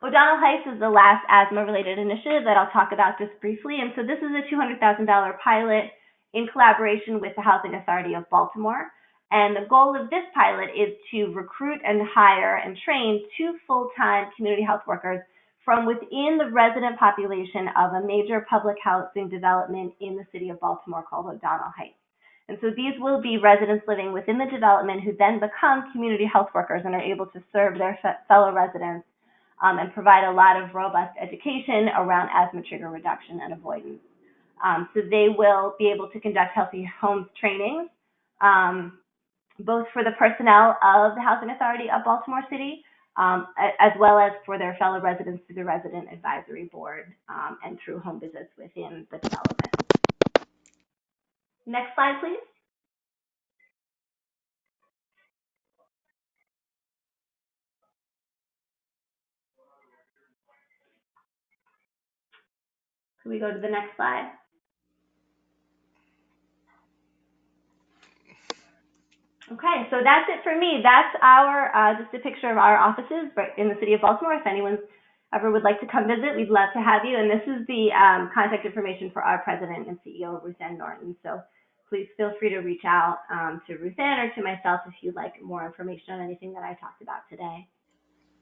O'Donnell Heights is the last asthma-related initiative that I'll talk about just briefly. And so this is a $200,000 pilot in collaboration with the Housing Authority of Baltimore. And the goal of this pilot is to recruit and hire and train 2 full-time community health workers from within the resident population of a major public housing development in the city of Baltimore called O'Donnell Heights. And so these will be residents living within the development who then become community health workers and are able to serve their fellow residents and provide a lot of robust education around asthma trigger reduction and avoidance. So they will be able to conduct healthy homes trainings, both for the personnel of the Housing Authority of Baltimore City, as well as for their fellow residents through the Resident Advisory Board and through home visits within the development. Next slide, please. Can we go to the next slide? Okay, so that's it for me. That's our just a picture of our offices in the city of Baltimore. If anyone ever would like to come visit, we'd love to have you. And this is the contact information for our president and CEO, Ruth Ann Norton. So please feel free to reach out to Ruth Ann or to myself if you'd like more information on anything that I talked about today.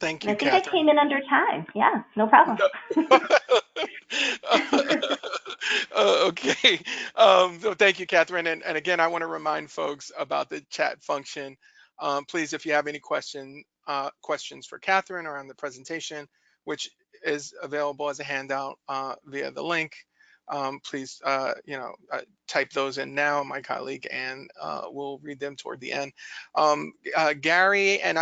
Thank And you, I think I Catherine. came in under time. Yeah, no problem. Okay. So thank you, Catherine. And again, I want to remind folks about the chat function. Please, if you have any questions for Catherine or on the presentation, which is available as a handout via the link, please, type those in now. My colleague Anne will read them toward the end. Gary and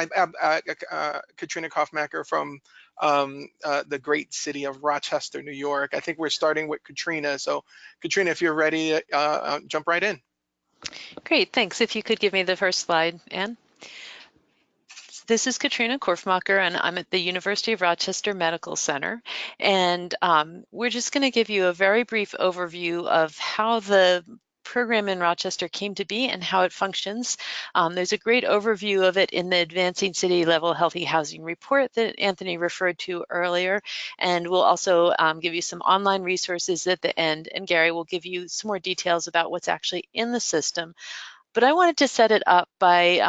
Katrina Kaufmacher from the great city of Rochester, New York. I think we're starting with Katrina. So Katrina, if you're ready, jump right in. Great, thanks. If you could give me the first slide, Anne. This is Katrina Korfmacher, and I'm at the University of Rochester Medical Center. And we're just going to give you a very brief overview of how the program in Rochester came to be and how it functions. There's a great overview of it in the Advancing City Level Healthy Housing Report that Anthony referred to earlier. And we'll also give you some online resources at the end. And Gary will give you some more details about what's actually in the system. But I wanted to set it up by,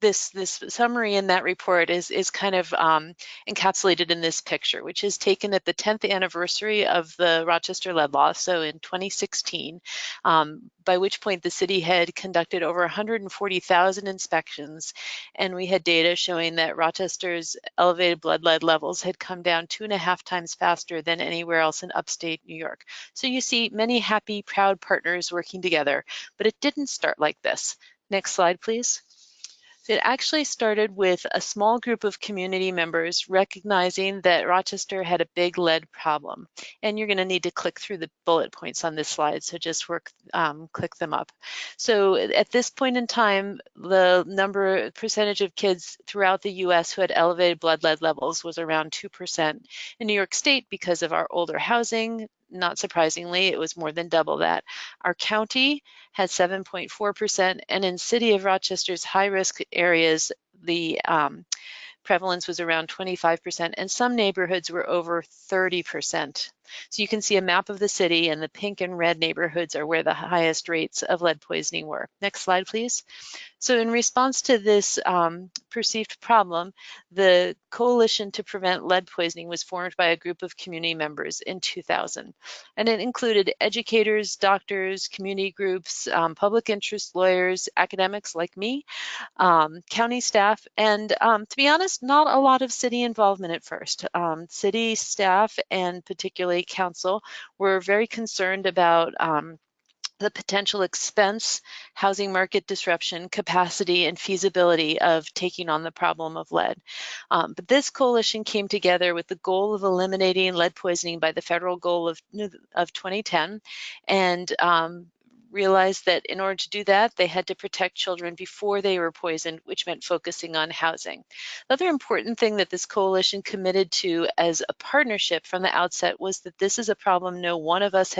this summary in that report is kind of encapsulated in this picture, which is taken at the 10th anniversary of the Rochester lead law, so in 2016, by which point the city had conducted over 140,000 inspections, and we had data showing that Rochester's elevated blood lead levels had come down 2.5 times faster than anywhere else in upstate New York. So you see many happy, proud partners working together, but it didn't start like this. Next slide, please. It actually started with a small group of community members recognizing that Rochester had a big lead problem. And you're going to need to click through the bullet points on this slide, so just click them up. So at this point in time, the percentage of kids throughout the US who had elevated blood lead levels was around 2%. In New York State, because of our older housing, not surprisingly, it was more than double that. Our county had 7.4%, and in City of Rochester's high-risk areas, the prevalence was around 25%, and some neighborhoods were over 30%. So you can see a map of the city, and the pink and red neighborhoods are where the highest rates of lead poisoning were. Next slide, please. So in response to this perceived problem, the Coalition to Prevent Lead Poisoning was formed by a group of community members in 2000. And it included educators, doctors, community groups, public interest lawyers, academics like me, county staff, and to be honest, not a lot of city involvement at first. City staff and particularly council were very concerned about the potential expense, housing market disruption, capacity, and feasibility of taking on the problem of lead. But this coalition came together with the goal of eliminating lead poisoning by the federal goal of 2010, and realized that in order to do that, they had to protect children before they were poisoned, which meant focusing on housing. The other important thing that this coalition committed to as a partnership from the outset was that this is a problem no one of us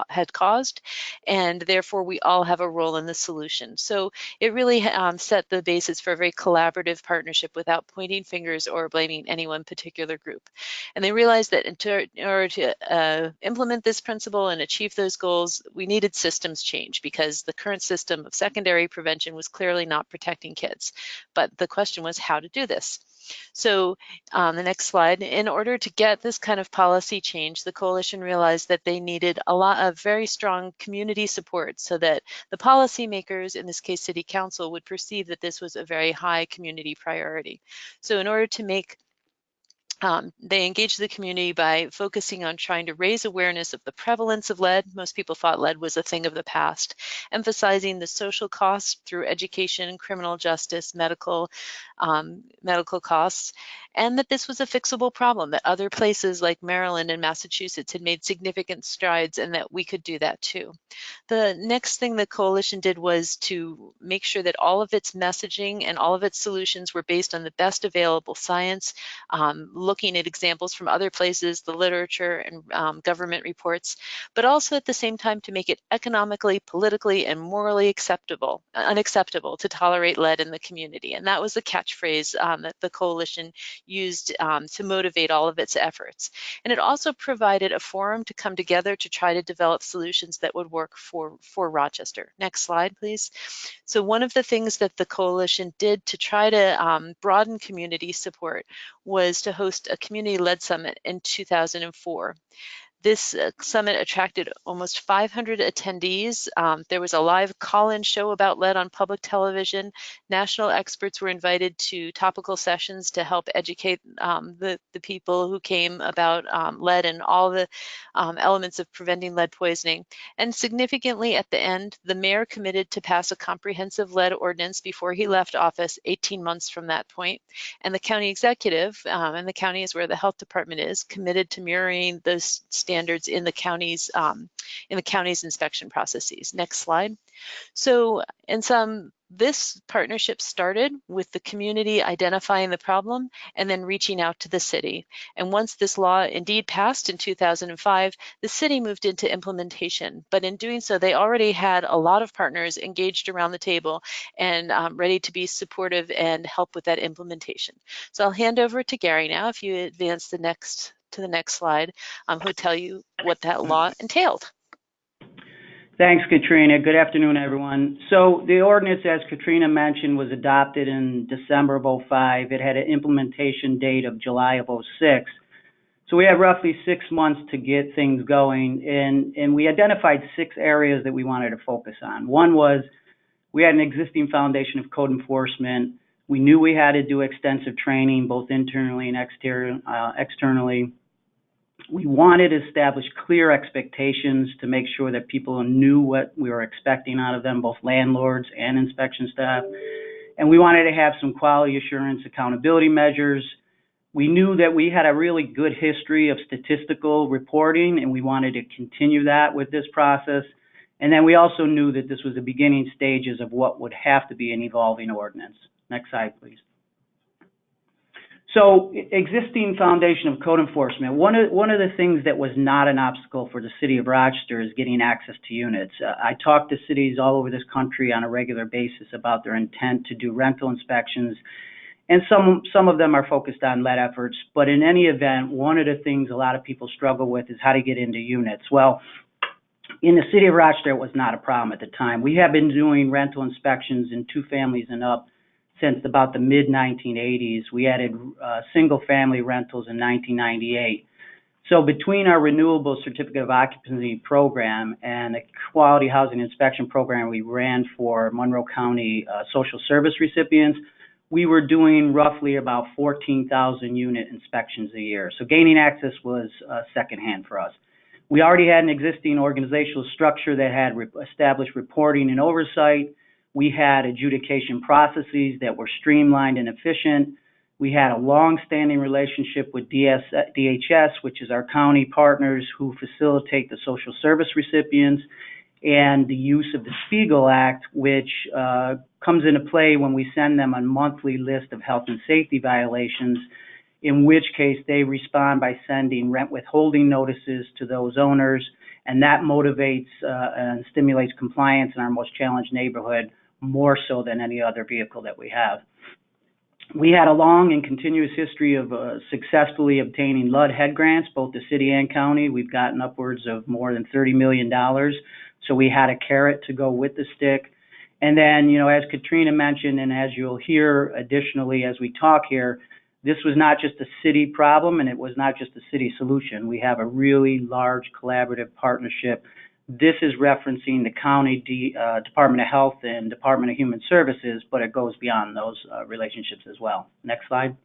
had caused, and therefore we all have a role in the solution. So it really set the basis for a very collaborative partnership without pointing fingers or blaming any one particular group. And they realized that in order to implement this principle and achieve those goals, we needed systems change because the current system of secondary prevention was clearly not protecting kids. But the question was how to do this. So the next slide, in order to get this kind of policy change, the coalition realized that they needed a lot of very strong community support so that the policymakers, in this case city council, would perceive that this was a very high community priority. So in order to make they engaged the community by focusing on trying to raise awareness of the prevalence of lead. Most people thought lead was a thing of the past, emphasizing the social costs through education, criminal justice, medical costs, and that this was a fixable problem, that other places like Maryland and Massachusetts had made significant strides and that we could do that too. The next thing the coalition did was to make sure that all of its messaging and all of its solutions were based on the best available science, looking at examples from other places, the literature and government reports, but also at the same time to make it economically, politically, and morally unacceptable to tolerate lead in the community. And that was the catchphrase that the coalition used to motivate all of its efforts. And it also provided a forum to come together to try to develop solutions that would work for Rochester. Next slide, please. So one of the things that the coalition did to try to broaden community support was to host a community-led summit in 2004. This summit attracted almost 500 attendees. There was a live call-in show about lead on public television. National experts were invited to topical sessions to help educate the people who came about lead and all the elements of preventing lead poisoning. And significantly at the end, the mayor committed to pass a comprehensive lead ordinance before he left office 18 months from that point. And the county executive, and the county is where the health department is, committed to mirroring those standards in the county's inspection processes. Next slide. So this partnership started with the community identifying the problem and then reaching out to the city. And once this law indeed passed in 2005, the city moved into implementation. But in doing so, they already had a lot of partners engaged around the table and ready to be supportive and help with that implementation. So I'll hand over to Gary now, if you advance to the next slide, who will tell you what that law entailed. Thanks, Katrina. Good afternoon, everyone. So the ordinance, as Katrina mentioned, was adopted in December of 2005. It had an implementation date of July of 2006. So we had roughly 6 months to get things going, and we identified 6 areas that we wanted to focus on. One was we had an existing foundation of code enforcement. We knew we had to do extensive training, both internally and externally. We wanted to establish clear expectations to make sure that people knew what we were expecting out of them, both landlords and inspection staff. And we wanted to have some quality assurance accountability measures. We knew that we had a really good history of statistical reporting, and we wanted to continue that with this process. And then we also knew that this was the beginning stages of what would have to be an evolving ordinance. Next slide, please. So, existing foundation of code enforcement. One of the things that was not an obstacle for the city of Rochester is getting access to units. I talk to cities all over this country on a regular basis about their intent to do rental inspections, and some of them are focused on lead efforts. But in any event, one of the things a lot of people struggle with is how to get into units. Well, in the city of Rochester, it was not a problem at the time. We have been doing rental inspections in 2 families and up since about the mid-1980s. We added single-family rentals in 1998. So between our renewable certificate of occupancy program and the quality housing inspection program we ran for Monroe County social service recipients, we were doing roughly about 14,000 unit inspections a year. So gaining access was secondhand for us. We already had an existing organizational structure that had established reporting and oversight. We had adjudication processes that were streamlined and efficient. We had a long-standing relationship with DHS, which is our county partners who facilitate the social service recipients. and the use of the Spiegel Act, which comes into play when we send them a monthly list of health and safety violations, in which case they respond by sending rent withholding notices to those owners, and that motivates and stimulates compliance in our most challenged neighborhood more so than any other vehicle that we have. We had a long and continuous history of successfully obtaining LUD head grants, both the city and county. We've gotten upwards of more than $30 million. So we had a carrot to go with the stick. And then, as Katrina mentioned, and as you'll hear additionally as we talk here, this was not just a city problem, and it was not just a city solution. We have a really large collaborative partnership. This is referencing the county Department of Health and Department of Human Services, but it goes beyond those relationships as well. Next slide.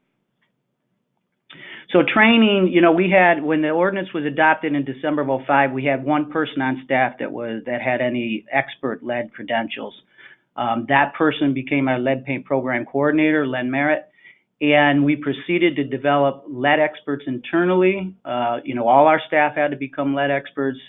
So training, we had, when the ordinance was adopted in December of 2005, we had one person on staff that had any expert lead credentials. That person became our lead paint program coordinator, Len Merritt, and we proceeded to develop lead experts internally. All our staff had to become lead experts.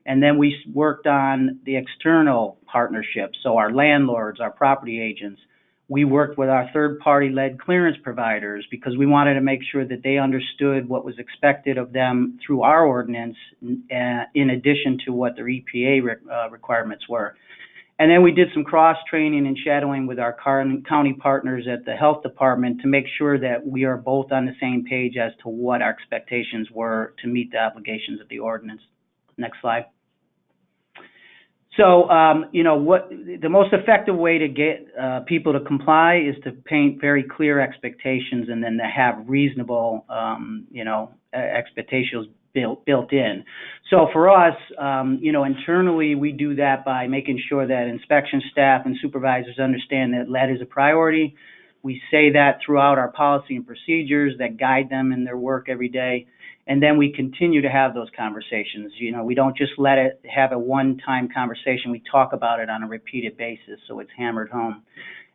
And then we worked on the external partnerships, so our landlords, our property agents. We worked with our third-party lead clearance providers because we wanted to make sure that they understood what was expected of them through our ordinance, in addition to what their EPA requirements were. And then we did some cross-training and shadowing with our county partners at the health department to make sure that we are both on the same page as to what our expectations were to meet the obligations of the ordinance. Next slide. So, what the most effective way to get people to comply is to paint very clear expectations and then to have reasonable, expectations built in. So for us, internally, we do that by making sure that inspection staff and supervisors understand that lead is a priority. We say that throughout our policy and procedures that guide them in their work every day. And then we continue to have those conversations. We don't just let it have a one-time conversation. We talk about it on a repeated basis, so it's hammered home.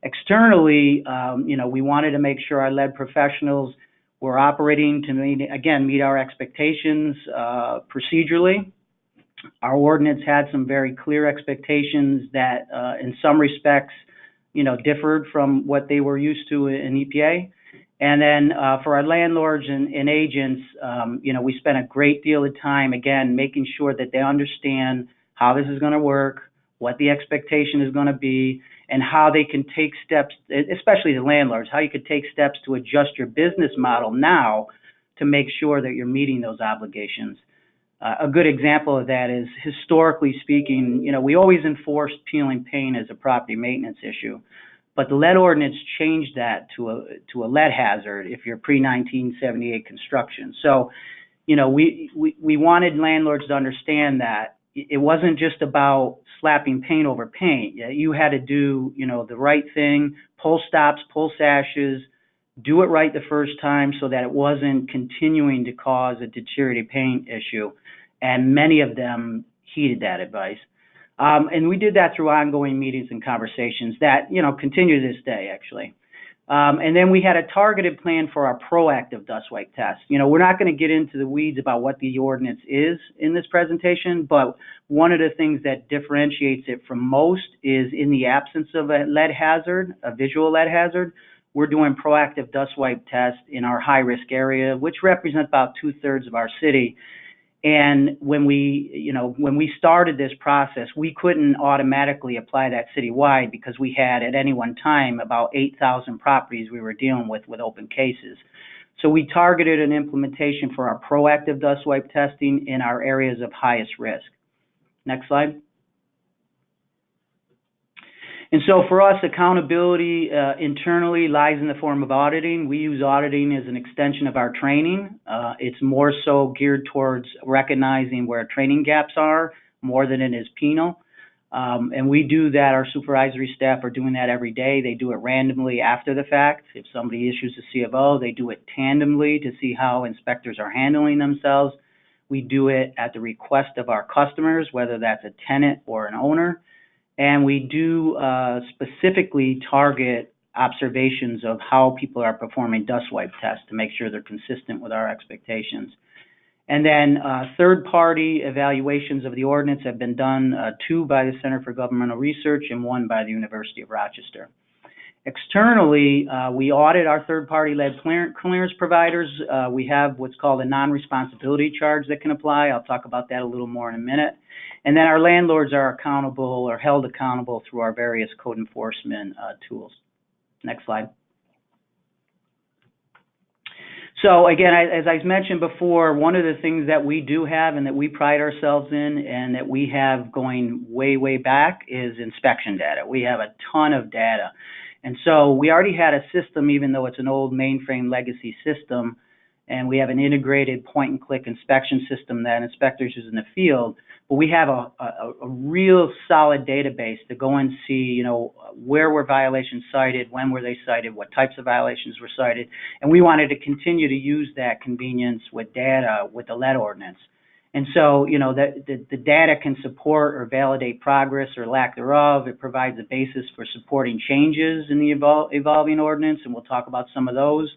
Externally, we wanted to make sure our lead professionals were operating to meet our expectations procedurally. Our ordinance had some very clear expectations that, in some respects, differed from what they were used to in EPA. And then for our landlords and agents, we spent a great deal of time, again, making sure that they understand how this is going to work, what the expectation is going to be, and how they can take steps, especially the landlords, how you could take steps to adjust your business model now to make sure that you're meeting those obligations. A good example of that is, historically speaking, we always enforced peeling paint as a property maintenance issue. But the lead ordinance changed that to a lead hazard if you're pre-1978 construction. So, we wanted landlords to understand that it wasn't just about slapping paint over paint. You had to do, the right thing, pull stops, pull sashes, do it right the first time so that it wasn't continuing to cause a deteriorated paint issue. And many of them heeded that advice. And we did that through ongoing meetings and conversations that, continue to this day, actually. And then we had a targeted plan for our proactive dust wipe test. We're not going to get into the weeds about what the ordinance is in this presentation, but one of the things that differentiates it from most is, in the absence of a lead hazard, a visual lead hazard, we're doing proactive dust wipe tests in our high-risk area, which represents about 2/3 of our city. And when we started this process, we couldn't automatically apply that citywide because we had at any one time about 8,000 properties we were dealing with open cases. So we targeted an implementation for our proactive dust wipe testing in our areas of highest risk. Next slide. And so for us, accountability internally lies in the form of auditing. We use auditing as an extension of our training. It's more so geared towards recognizing where training gaps are more than it is penal. And we do that. Our supervisory staff are doing that every day. They do it randomly after the fact. If somebody issues a C of O, they do it tandemly to see how inspectors are handling themselves. We do it at the request of our customers, whether that's a tenant or an owner. And we do specifically target observations of how people are performing dust wipe tests to make sure they're consistent with our expectations. And then third-party evaluations of the ordinance have been done, 2 by the Center for Governmental Research and 1 by the University of Rochester. Externally, we audit our third-party led clearance providers. We have what's called a non-responsibility charge that can apply. I'll talk about that a little more in a minute. And then our landlords are accountable or held accountable through our various code enforcement tools. Next slide. So again, as I mentioned before, one of the things that we do have and that we pride ourselves in and that we have going way, way back is inspection data. We have a ton of data. And so we already had a system, even though it's an old mainframe legacy system, and we have an integrated point-and-click inspection system that inspectors use in the field. But we have a real solid database to go and see, you know, where were violations cited, when were they cited, what types of violations were cited, and we wanted to continue to use that convenience with data with the lead ordinance. And so, you know, the data can support or validate progress or lack thereof. It provides a basis for supporting changes in the evolving ordinance, and we'll talk about some of those.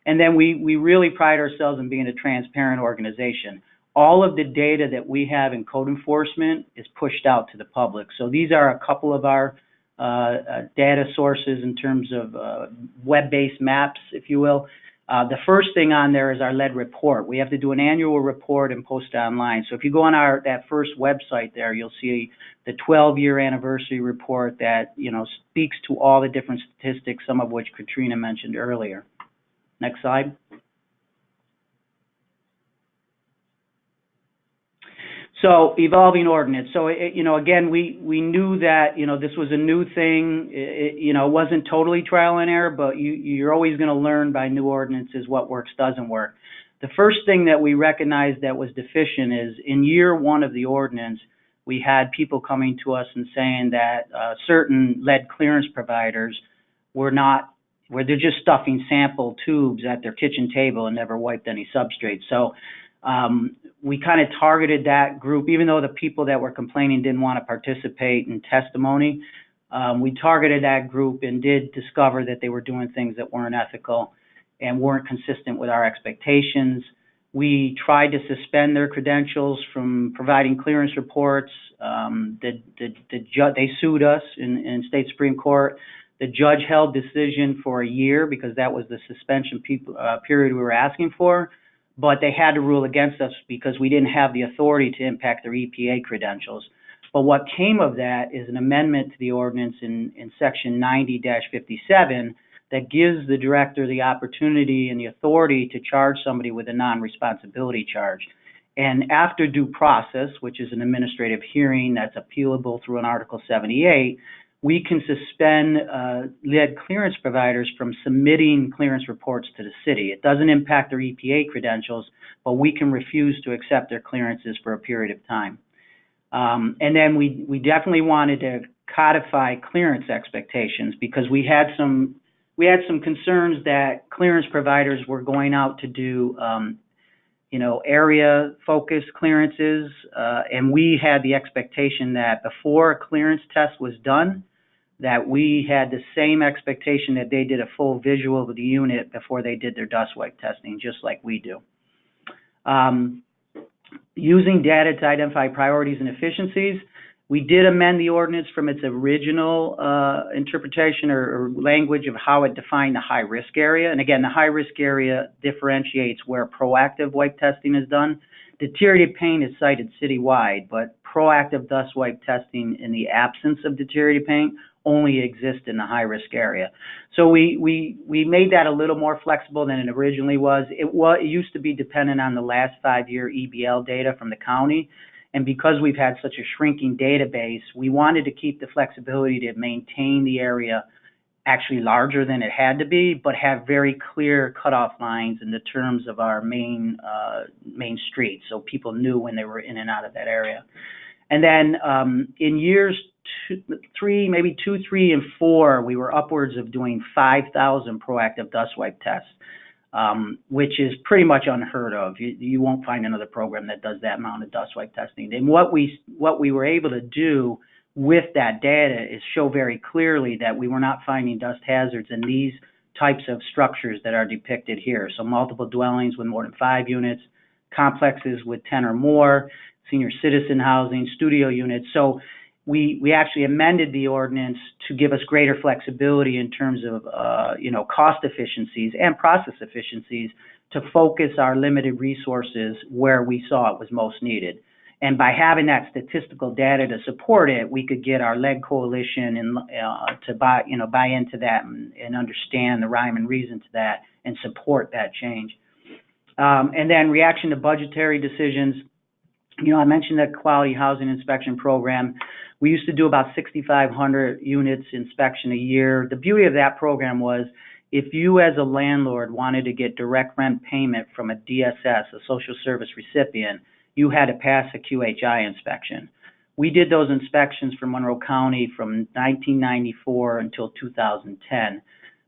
And then we really pride ourselves in being a transparent organization. All of the data that we have in code enforcement is pushed out to the public. So these are a couple of our data sources in terms of web-based maps, if you will. The first thing on there is our lead report. We have to do an annual report and post it online. So if you go on that first website there, you'll see the 12-year anniversary report that, you know, speaks to all the different statistics, some of which Katrina mentioned earlier. Next slide. So evolving ordinance. So, you know, again, we knew that, you know, this was a new thing. You know, it wasn't totally trial and error, but you're always going to learn by new ordinances what works, doesn't work. The first thing that we recognized that was deficient is in year 1 of the ordinance, we had people coming to us and saying that certain lead clearance providers where they're just stuffing sample tubes at their kitchen table and never wiped any substrate. So we kind of targeted that group, even though the people that were complaining didn't want to participate in testimony. We targeted that group and did discover that they were doing things that weren't ethical and weren't consistent with our expectations. We tried to suspend their credentials from providing clearance reports. They sued us in state Supreme Court. The judge held decision for a year because that was the suspension period we were asking for. But they had to rule against us because we didn't have the authority to impact their EPA credentials. But what came of that is an amendment to the ordinance in section 90-57 that gives the director the opportunity and the authority to charge somebody with a non-responsibility charge. And after due process, which is an administrative hearing that's appealable through an Article 78, we can suspend lead clearance providers from submitting clearance reports to the city. It doesn't impact their EPA credentials, but we can refuse to accept their clearances for a period of time. And then we definitely wanted to codify clearance expectations because we had some concerns that clearance providers were going out to do area focused clearances, and we had the expectation that before a clearance test was done, that we had the same expectation that they did a full visual of the unit before they did their dust wipe testing, just like we do. Using data to identify priorities and efficiencies, we did amend the ordinance from its original interpretation or language of how it defined the high-risk area. And again, the high-risk area differentiates where proactive wipe testing is done. Deteriorated paint is cited citywide, but proactive dust wipe testing in the absence of deteriorated paint only exists in the high-risk area. So we made that a little more flexible than it originally was. It used to be dependent on the last 5-year EBL data from the county. And because we've had such a shrinking database, we wanted to keep the flexibility to maintain the area actually larger than it had to be, but have very clear cutoff lines in the terms of our main streets, so people knew when they were in and out of that area. And then in years 2, 3, and 4, we were upwards of doing 5,000 proactive dust wipe tests. Which is pretty much unheard of. You won't find another program that does that amount of dust wipe testing. And what we were able to do with that data is show very clearly that we were not finding dust hazards in these types of structures that are depicted here. So multiple dwellings with more than 5 units, complexes with 10 or more, senior citizen housing, studio units. So we actually amended the ordinance to give us greater flexibility in terms of cost efficiencies and process efficiencies to focus our limited resources where we saw it was most needed. And by having that statistical data to support it, we could get our leg coalition and to buy into that and understand the rhyme and reason to that and support that change. And then reaction to budgetary decisions. I mentioned that quality housing inspection program. We used to do about 6,500 units inspection a year. The beauty of that program was if you as a landlord wanted to get direct rent payment from a DSS, a social service recipient, you had to pass a QHI inspection. We did those inspections for Monroe County from 1994 until 2010.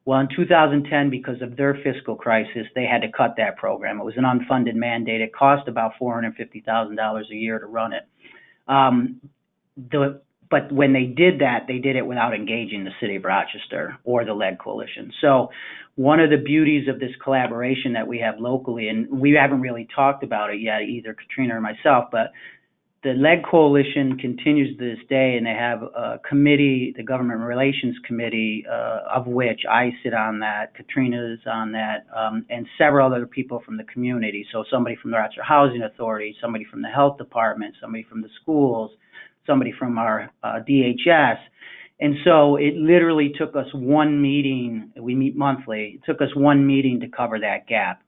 Well, in 2010, because of their fiscal crisis, they had to cut that program. It was an unfunded mandate. It cost about $450,000 a year to run it. But when they did that, they did it without engaging the city of Rochester or the Lead Coalition. So one of the beauties of this collaboration that we have locally, and we haven't really talked about it yet, either Katrina or myself, but the Lead Coalition continues to this day, and they have a committee, the Government Relations Committee, of which I sit on that, Katrina is on that, and several other people from the community. So somebody from the Rochester Housing Authority, somebody from the Health Department, somebody from the schools, somebody from our DHS. And so it literally took us one meeting, we meet monthly, it took us one meeting to cover that gap,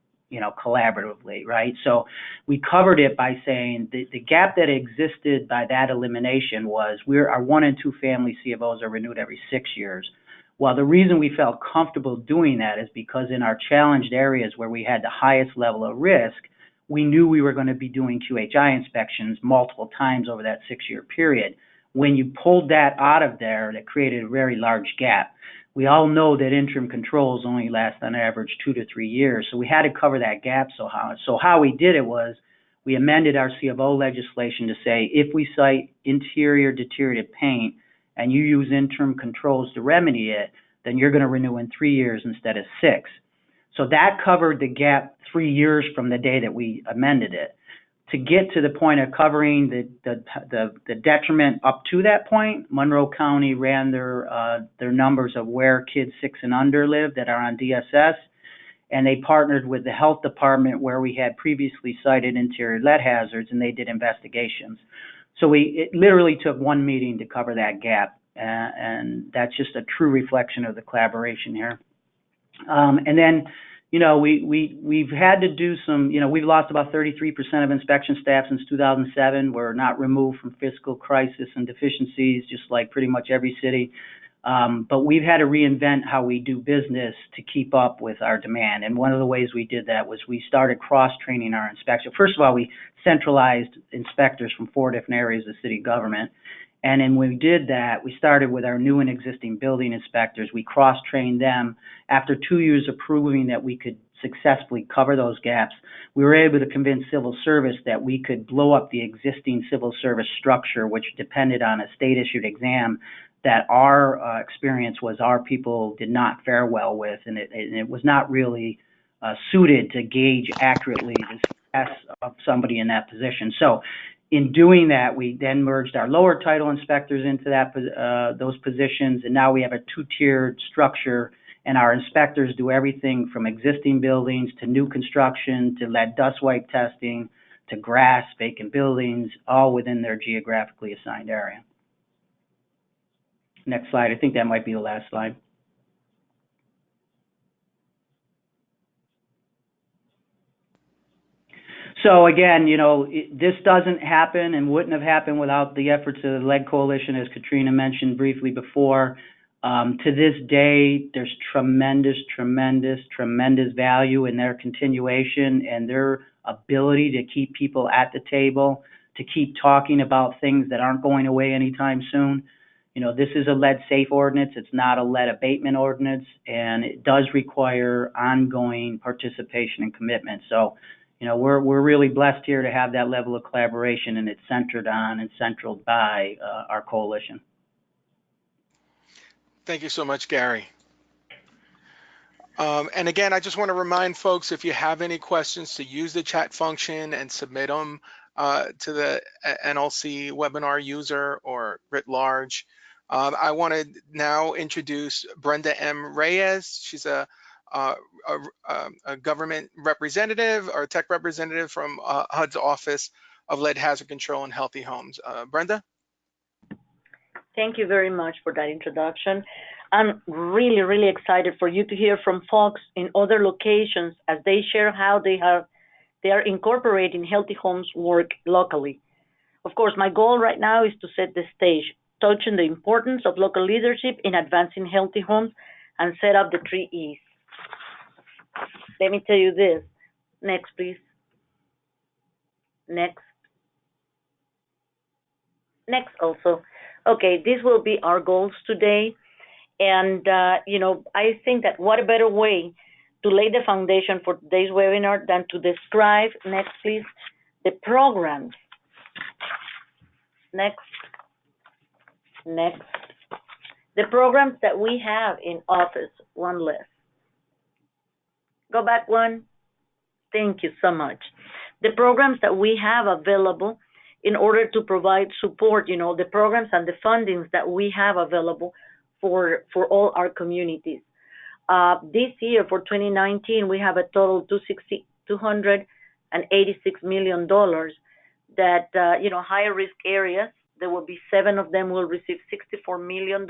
collaboratively, right? So we covered it by saying the gap that existed by that elimination was our 1 and 2 family C of Os are renewed every 6 years. Well, the reason we felt comfortable doing that is because in our challenged areas where we had the highest level of risk, we knew we were going to be doing QHI inspections multiple times over that 6-year period. When you pulled that out of there, that created a very large gap. We all know that interim controls only last on average 2 to 3 years, so we had to cover that gap. So how we did it was we amended our C of O legislation to say if we cite interior deteriorated paint and you use interim controls to remedy it, then you're going to renew in 3 years instead of 6. So that covered the gap 3 years from the day that we amended it. To get to the point of covering the detriment up to that point, Monroe County ran their numbers of where kids 6 and under live that are on DSS, and they partnered with the health department where we had previously cited interior lead hazards, and they did investigations. So it literally took one meeting to cover that gap, and that's just a true reflection of the collaboration here. And then, we've had to do some, we've lost about 33% of inspection staff since 2007. We're not removed from fiscal crisis and deficiencies, just like pretty much every city. But we've had to reinvent how we do business to keep up with our demand. And one of the ways we did that was we started cross-training our inspectors. First of all, we centralized inspectors from 4 different areas of city government. And then when we did that, we started with our new and existing building inspectors. We cross-trained them. After 2 years of proving that we could successfully cover those gaps, we were able to convince civil service that we could blow up the existing civil service structure, which depended on a state-issued exam that our experience was our people did not fare well with, and it was not really suited to gauge accurately the success of somebody in that position. So in doing that, we then merged our lower title inspectors into those positions, and now we have a 2-tiered structure, and our inspectors do everything from existing buildings to new construction to lead dust wipe testing to grass, vacant buildings, all within their geographically assigned area. Next slide. I think that might be the last slide. So again, this doesn't happen and wouldn't have happened without the efforts of the Lead Coalition, as Katrina mentioned briefly before. To this day, there's tremendous value in their continuation and their ability to keep people at the table, to keep talking about things that aren't going away anytime soon. This is a lead safe ordinance. It's not a lead abatement ordinance, and it does require ongoing participation and commitment. So, we're really blessed here to have that level of collaboration, and it's centered on and centraled by our coalition. Thank you so much, Gary. And again, I just want to remind folks, if you have any questions, to use the chat function and submit them to the NLC webinar user or writ large. I want to now introduce Brenda M. Reyes. She's a government representative or tech representative from HUD's Office of Lead Hazard Control and Healthy Homes. Brenda? Thank you very much for that introduction. I'm really, really excited for you to hear from folks in other locations as they share how they are incorporating healthy homes work locally. Of course, my goal right now is to set the stage, touching the importance of local leadership in advancing healthy homes and set up the 3 E's. Let me tell you this. Next, please. Next. Next also. Okay, these will be our goals today. And, I think that what a better way to lay the foundation for today's webinar than to describe, next please, the programs. Next. The programs that we have in office, one less. Go back one. Thank you so much. The programs that we have available in order to provide support, the programs and the fundings that we have available for all our communities. This year, for 2019, we have a total of $286 million that, higher risk areas, there will be 7 of them will receive $64 million.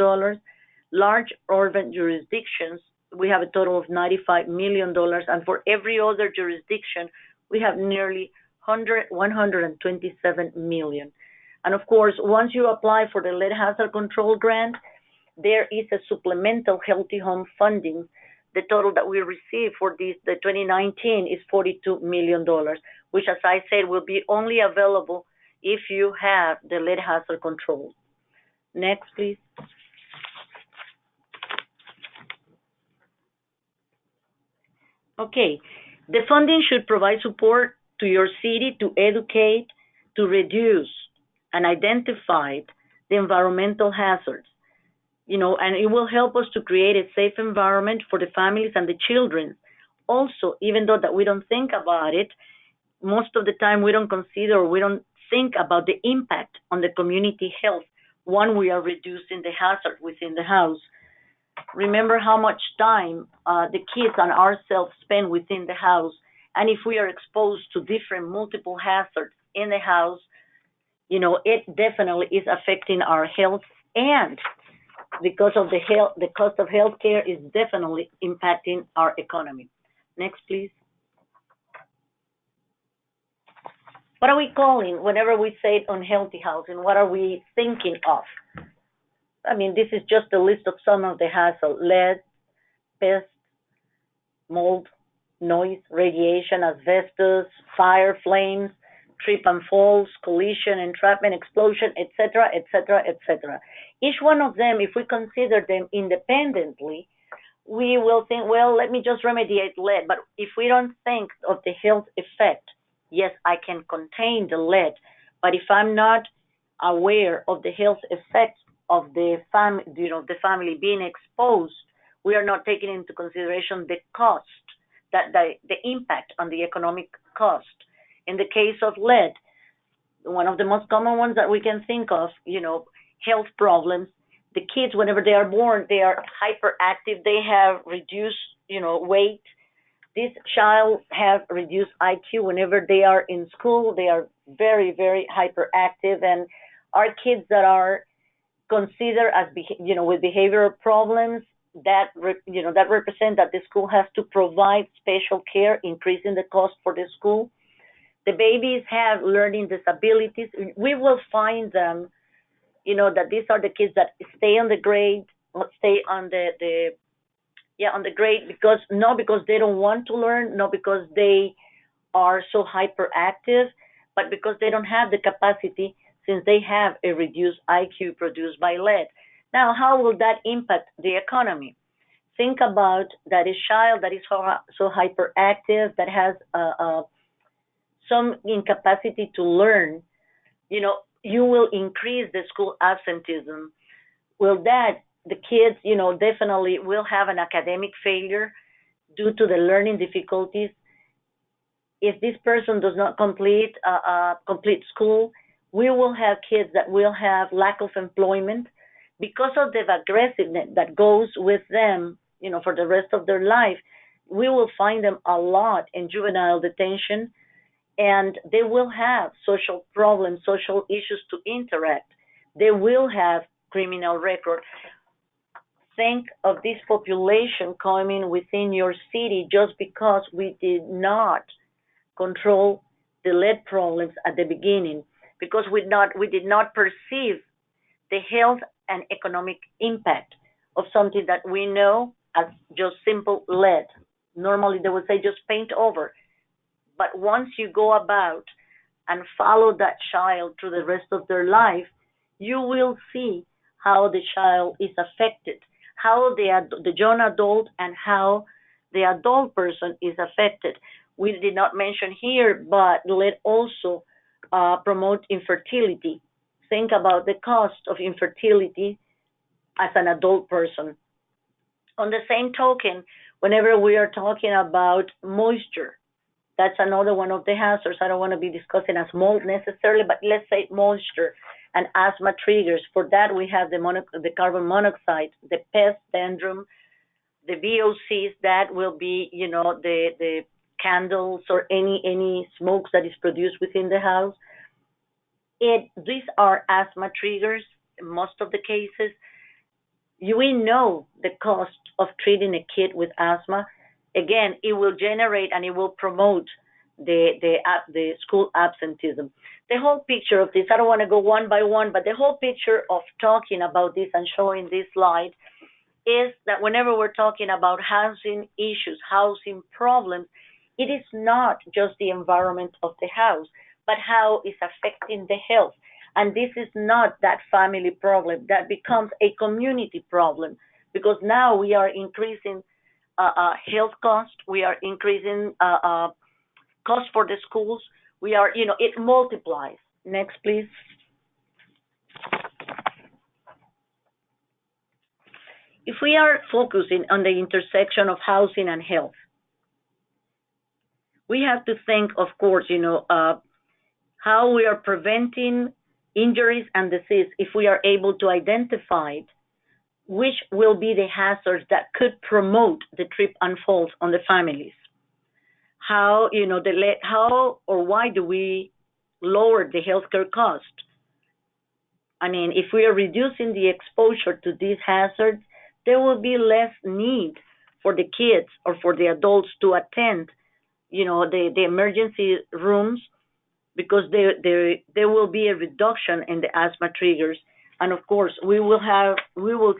Large urban jurisdictions, we have a total of $95 million. And for every other jurisdiction, we have nearly 127 million. And of course, once you apply for the lead hazard control grant, there is a supplemental healthy home funding. The total that we receive for the 2019 is $42 million, which, as I said, will be only available if you have the lead hazard control. Next, please. Okay, the funding should provide support to your city to educate, to reduce, and identify the environmental hazards. And it will help us to create a safe environment for the families and the children. Also, even though that we don't think about it, most of the time we don't consider, we don't think about the impact on the community health when we are reducing the hazard within the house. Remember how much time the kids and ourselves spend within the house. And if we are exposed to different multiple hazards in the house, it definitely is affecting our health, and because of the cost of healthcare is definitely impacting our economy. Next, please. What are we calling whenever we say unhealthy housing? What are we thinking of? I mean, this is just a list of some of the hazards: lead, pests, mold, noise, radiation, asbestos, fire, flames, trip and falls, collision, entrapment, explosion, etc., etc., etc. Each one of them, if we consider them independently, we will think, well, let me just remediate lead. But if we don't think of the health effect, yes, I can contain the lead, but if I'm not aware of the health effects of the family being exposed, we are not taking into consideration the cost, the impact on the economic cost. In the case of lead, one of the most common ones that we can think of, health problems. The kids, whenever they are born, they are hyperactive. They have reduced, weight. This child have reduced IQ. Whenever they are in school, they are very, very hyperactive. And our kids that are considered as, with behavioral problems, that represent that the school has to provide special care, increasing the cost for the school. The babies have learning disabilities. We will find them, that these are the kids that stay on the grade, stay on on the grade because they don't want to learn, not because they are so hyperactive, but because they don't have the capacity since they have a reduced IQ produced by lead. Now, how will that impact the economy? Think about that a child that is so hyperactive, that has some incapacity to learn, you will increase the school absenteeism. The kids, definitely will have an academic failure. due to the learning difficulties. If this person does not complete school, we will have kids that will have lack of employment because of the aggressiveness that goes with them, for the rest of their life. We will find them a lot in juvenile detention, and they will have social problems, social issues to interact. They will have criminal record. Think of this population coming within your city just because we did not control the lead problems at the beginning, because we did not perceive the health and economic impact of something that we know as just simple lead. Normally they would say just paint over. But once you go about and follow that child through the rest of their life, you will see how the child is affected, how the young adult and how the adult person is affected. We did not mention here, but lead also promote infertility. Think about the cost of infertility as an adult person. On the same token, whenever we are talking about moisture, that's another one of the hazards. I don't want to be discussing as mold necessarily, but let's say moisture and asthma triggers. For that, we have the carbon monoxide, the pest syndrome, the VOCs. That will be, the candles or any smokes that is produced within the house. These are asthma triggers in most of the cases. We know the cost of treating a kid with asthma. Again, it will generate and it will promote the school absenteeism. The whole picture of this, I don't want to go one by one, but the whole picture of talking about this and showing this slide is that whenever we're talking about housing issues, housing problems, it is not just the environment of the house, but how it's affecting the health. And this is not that family problem. That becomes a community problem, because now we are increasing health cost. We are increasing cost for the schools. It multiplies. Next, please. If we are focusing on the intersection of housing and health, we have to think, of course, how we are preventing injuries and disease if we are able to identify which will be the hazards that could promote the trip and falls on the families. How or why do we lower the healthcare cost? I mean, if we are reducing the exposure to these hazards, there will be less need for the kids or for the adults to attend, the emergency rooms, because there will be a reduction in the asthma triggers. And of course, we will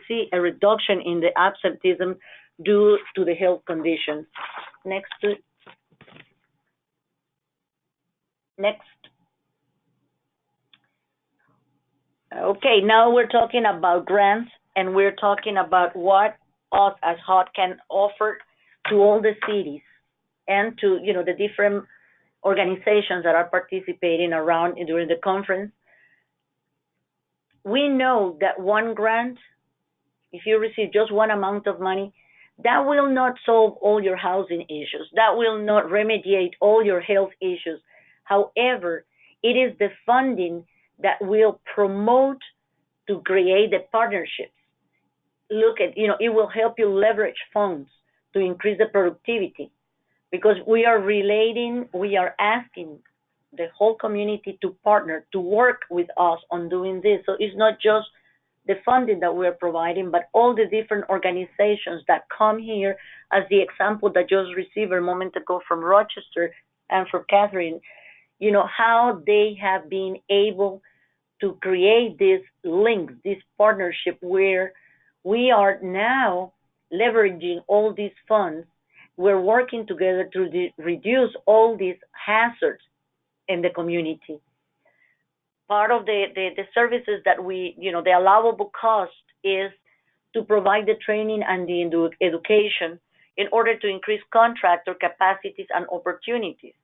see a reduction in the absenteeism due to the health conditions. Next. Okay, now we're talking about grants, and we're talking about what us as HOT can offer to all the cities and to the different organizations that are participating around during the conference. We know that one grant, if you receive just one amount of money, that will not solve all your housing issues. That will not remediate all your health issues. However, it is the funding that will promote to create the partnerships. Look at, it will help you leverage funds to increase the productivity, because we are asking the whole community to partner, to work with us on doing this. So it's not just the funding that we're providing, but all the different organizations that come here, as the example that just received a moment ago from Rochester and from Catherine, how they have been able to create this link, this partnership, where we are now leveraging all these funds. We're working together to reduce all these hazards in the community. Part of the services that the allowable cost is to provide the training and the education in order to increase contractor capacities and opportunities,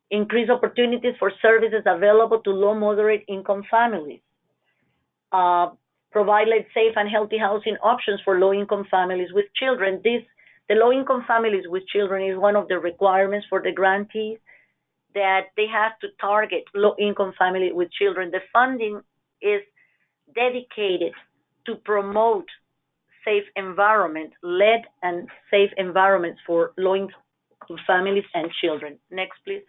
increase opportunities for services available to low moderate income families, provide safe and healthy housing options for low income families with children. This The low-income families with children is one of the requirements for the grantees, that they have to target low-income family with children. The funding is dedicated to promote safe environment, led and safe environments for low-income families and children. Next, please.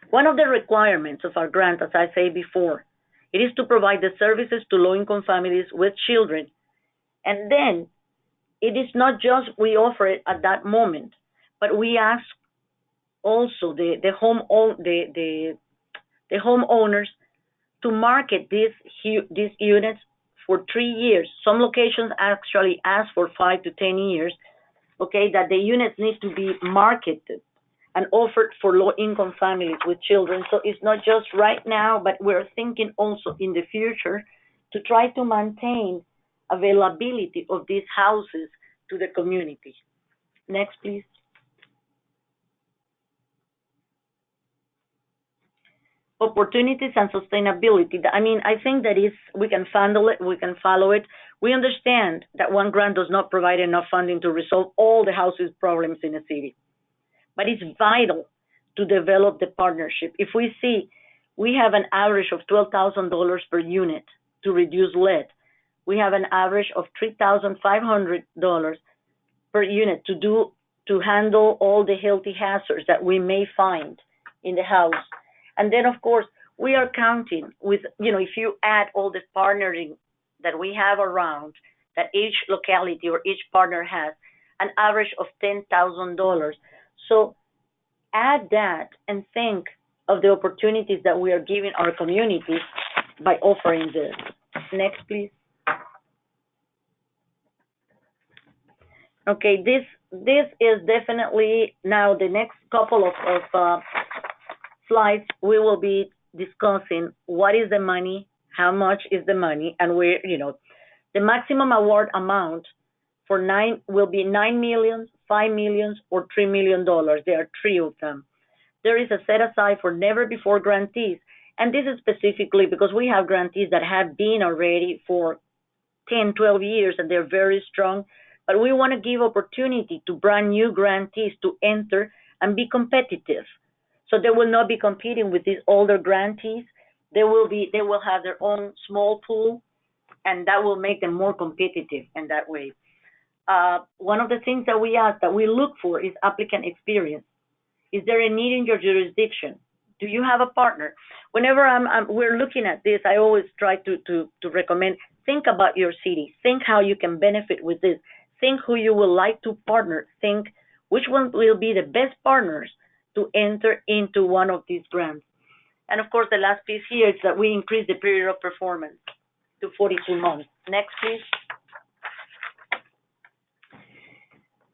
One of the requirements of our grant, as I said before, it is to provide the services to low-income families with children. And then it is not just we offer it at that moment, but we ask also the homeowners to market these units for 3 years. Some locations actually ask for 5 to 10 years. Okay, that the units need to be marketed and offered for low-income families with children. So it's not just right now, but we're thinking also in the future to try to maintain availability of these houses to the community. Next, please. Opportunities and sustainability. I mean, I think that is, we can handle it, we can follow it. We understand that one grant does not provide enough funding to resolve all the housing problems in a city. But it's vital to develop the partnership. If we see we have an average of $12,000 per unit to reduce lead, we have an average of $3,500 per unit to handle all the healthy hazards that we may find in the house. And then, of course, we are counting with, if you add all the partnering that we have around, that each locality or each partner has, an average of $10,000. So add that and think of the opportunities that we are giving our community by offering this. Next, please. Okay, this is definitely now the next couple of slides. We will be discussing what is the money, how much is the money, and where, the maximum award amount for will be $9 million, $5 million, or $3 million. There are 3 of them. There is a set aside for never before grantees, and this is specifically because we have grantees that have been already for 10, 12 years, and they're very strong. But we want to give opportunity to brand new grantees to enter and be competitive. So they will not be competing with these older grantees. They will have their own small pool, and that will make them more competitive in that way. One of the things that we ask, that we look for, is applicant experience. Is there a need in your jurisdiction? Do you have a partner? Whenever we're looking at this, I always try to recommend, think about your city. Think how you can benefit with this. Think who you would like to partner. Think which one will be the best partners to enter into one of these grants. And of course, the last piece here is that we increase the period of performance to 42 months. Next, please.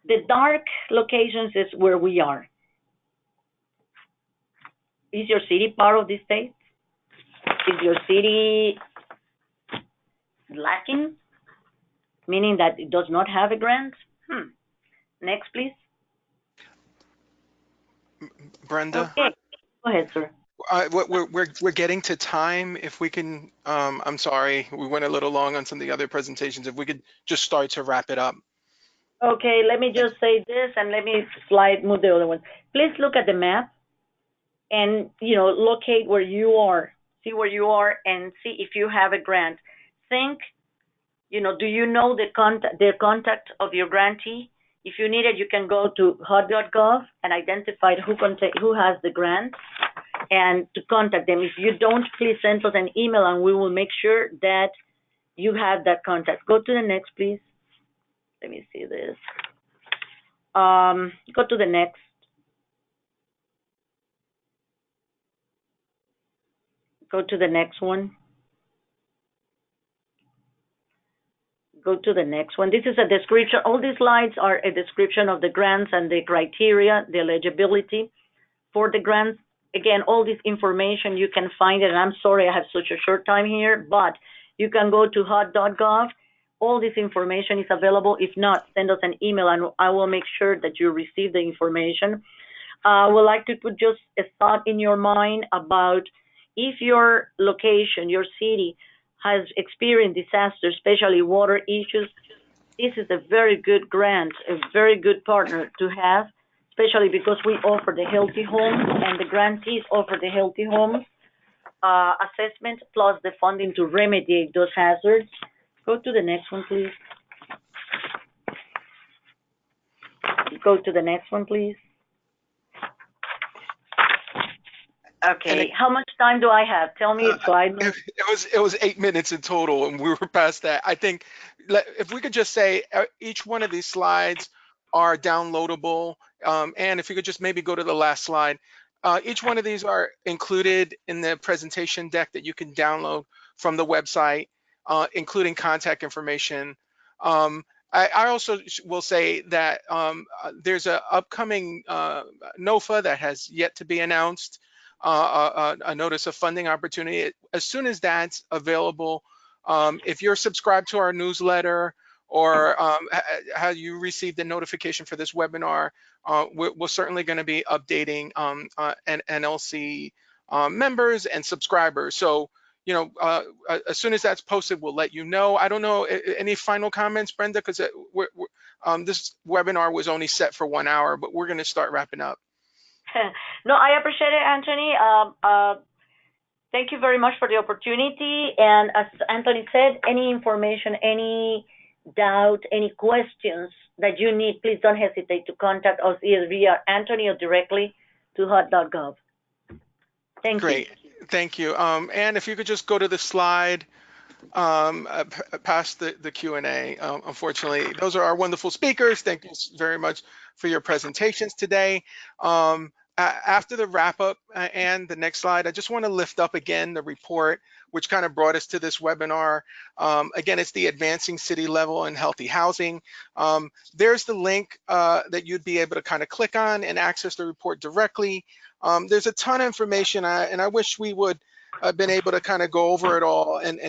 The dark locations is where we are. Is your city part of the state? Is your city lacking, meaning that it does not have a grant? Next, please. Brenda? Okay, go ahead, sir. We're getting to time. If we can, I'm sorry, we went a little long on some of the other presentations. If we could just start to wrap it up. Okay, let me just say this, and let me move the other one. Please look at the map and, locate where you are. See where you are and see if you have a grant. Think, do you know the contact of your grantee? If you need it, you can go to HUD.gov and identify who has the grant and to contact them. If you don't, please send us an email and we will make sure that you have that contact. Go to the next, please. Let me see this. Go to the next. Go to the next one. Go to the next one. This is a description. All these slides are a description of the grants and the criteria, the eligibility for the grants. Again, all this information, you can find it. And I'm sorry I have such a short time here, but you can go to HUD.gov. All this information is available. If not, send us an email and I will make sure that you receive the information. I would like to put just a thought in your mind about if your location, your city, has experienced disasters, especially water issues, this is a very good grant, a very good partner to have, especially because we offer the healthy homes and the grantees offer the healthy homes assessment plus the funding to remediate those hazards. Go to the next one, please. Go to the next one, please. Okay, how much time do I have? Tell me so I know. It was 8 minutes in total, and we were past that. I think if we could just say each one of these slides are downloadable, and if you could just maybe go to the last slide. Each one of these are included in the presentation deck that you can download from the website, including contact information. I also will say that there's an upcoming NOFA that has yet to be announced, a notice of funding opportunity. As soon as that's available, if you're subscribed to our newsletter or how you received the notification for this webinar, we're certainly going to be updating NLC members and subscribers. So, you know, as soon as that's posted, we'll let you know. I don't know, any final comments, Brenda? Because this webinar was only set for 1 hour, but we're going to start wrapping up. No, I appreciate it, Anthony. Thank you very much for the opportunity. And as Anthony said, any information, any doubt, any questions that you need, please don't hesitate to contact us either via Anthony or directly to HUD.gov. Thank you. Great. Thank you. And if you could just go to the slide past the Q&A. Unfortunately, those are our wonderful speakers. Thank you very much for your presentations today. After the wrap up and the next slide, I just want to lift up again the report, which kind of brought us to this webinar. Again, it's the Advancing City Level and Healthy Housing. There's the link that you'd be able to kind of click on and access the report directly. There's a ton of information, and I wish we would have been able to kind of go over it all. And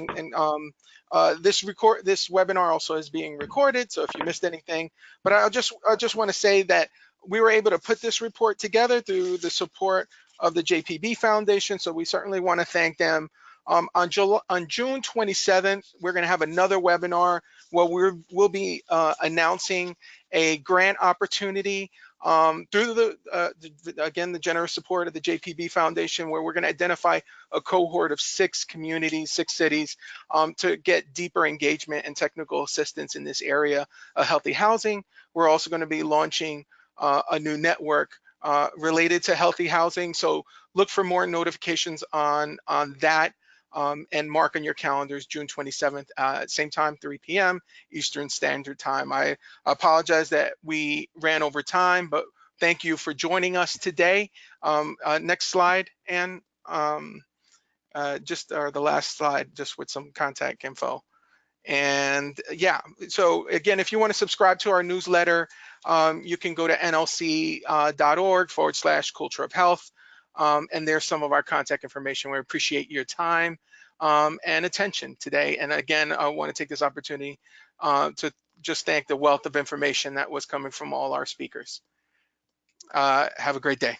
this webinar also is being recorded, so if you missed anything, but I just want to say that we were able to put this report together through the support of the JPB Foundation, so we certainly want to thank them. On June 27th, we're going to have another webinar where we'll be announcing a grant opportunity through again, the generous support of the JPB Foundation, where we're going to identify a cohort of 6 communities, 6 cities, to get deeper engagement and technical assistance in this area of healthy housing. We're also going to be launching a new network related to healthy housing. So look for more notifications on that, and mark on your calendars June 27th, same time, 3 p.m. Eastern Standard Time. I apologize that we ran over time, but thank you for joining us today. Next slide, and just the last slide, just with some contact info. And yeah, so again, if you want to subscribe to our newsletter, you can go to nlc.org/culture of health. And there's some of our contact information. We appreciate your time and attention today. And again, I want to take this opportunity to just thank the wealth of information that was coming from all our speakers. Have a great day.